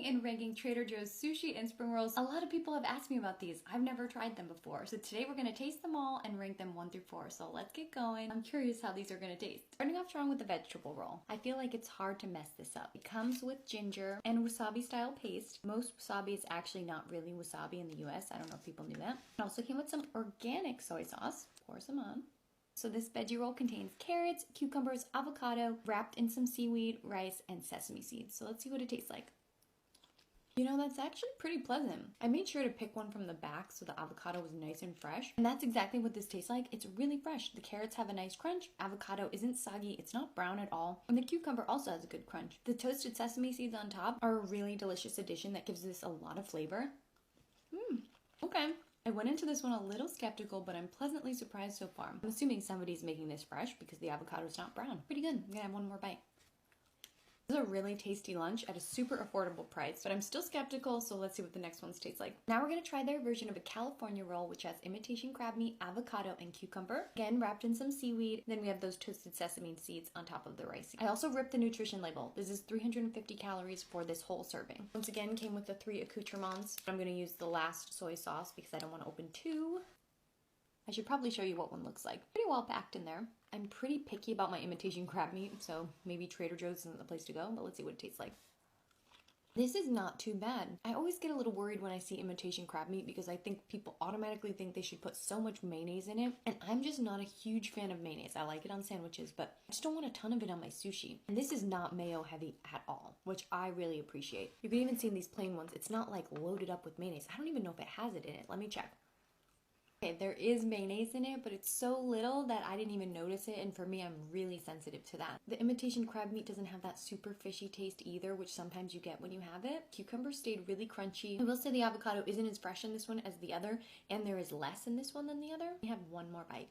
Rating and ranking Trader Joe's sushi and spring rolls. A lot of people have asked me about these. I've never tried them before. So today we're gonna taste them all and rank them 1 through 4. So let's get going. I'm curious how these are gonna taste. Starting off strong with the vegetable roll. I feel like it's hard to mess this up. It comes with ginger and wasabi style paste. Most wasabi is actually not really wasabi in the US. I don't know if people knew that. It also came with some organic soy sauce. Pour some on. So this veggie roll contains carrots, cucumbers, avocado, wrapped in some seaweed, rice, and sesame seeds. So let's see what it tastes like. You know, that's actually pretty pleasant. I made sure to pick one from the back so the avocado was nice and fresh. And that's exactly what this tastes like. It's really fresh. The carrots have a nice crunch. Avocado isn't soggy. It's not brown at all. And the cucumber also has a good crunch. The toasted sesame seeds on top are a really delicious addition that gives this a lot of flavor. Okay. I went into this one a little skeptical, but I'm pleasantly surprised so far. I'm assuming somebody's making this fresh because the avocado is not brown. Pretty good. I'm gonna have one more bite. This is a really tasty lunch at a super affordable price, but I'm still skeptical, so let's see what the next ones taste like. Now we're gonna try their version of a California roll, which has imitation crab meat, avocado, and cucumber. Again, wrapped in some seaweed. Then we have those toasted sesame seeds on top of the rice. I also ripped the nutrition label. This is 350 calories for this whole serving. Once again, came with the 3 accoutrements. I'm gonna use the last soy sauce because I don't wanna open 2. I should probably show you what one looks like. Pretty well packed in there. I'm pretty picky about my imitation crab meat, so maybe Trader Joe's isn't the place to go, but let's see what it tastes like. This is not too bad. I always get a little worried when I see imitation crab meat because I think people automatically think they should put so much mayonnaise in it, and I'm just not a huge fan of mayonnaise. I like it on sandwiches, but I just don't want a ton of it on my sushi. And this is not mayo heavy at all, which I really appreciate. You can even see in these plain ones, it's not like loaded up with mayonnaise. I don't even know if it has it in it. Let me check. Okay, there is mayonnaise in it, but it's so little that I didn't even notice it, and for me, I'm really sensitive to that. The imitation crab meat doesn't have that super fishy taste either, which sometimes you get when you have it. Cucumber stayed really crunchy. I will say the avocado isn't as fresh in this one as the other, and there is less in this one than the other. We have one more bite.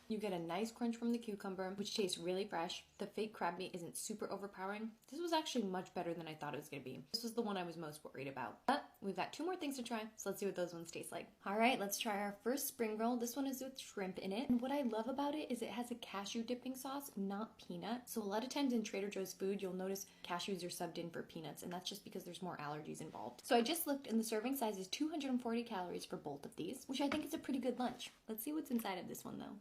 You get a nice crunch from the cucumber, which tastes really fresh. The fake crab meat isn't super overpowering. This was actually much better than I thought it was going to be. This was the one I was most worried about. But we've got 2 more things to try, so let's see what those ones taste like. All right, let's try our first spring roll. This one is with shrimp in it. And what I love about it is it has a cashew dipping sauce, not peanut. So a lot of times in Trader Joe's food, you'll notice cashews are subbed in for peanuts, and that's just because there's more allergies involved. So I just looked, and the serving size is 240 calories for both of these, which I think is a pretty good lunch. Let's see what's inside of this one, though.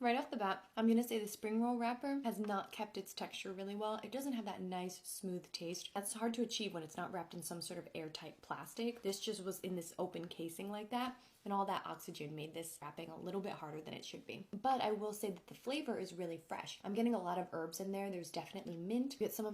Right off the bat, I'm going to say the spring roll wrapper has not kept its texture really well. It doesn't have that nice, smooth taste. That's hard to achieve when it's not wrapped in some sort of airtight plastic. This just was in this open casing like that, and all that oxygen made this wrapping a little bit harder than it should be. But I will say that the flavor is really fresh. I'm getting a lot of herbs in there. There's definitely mint. You get some of those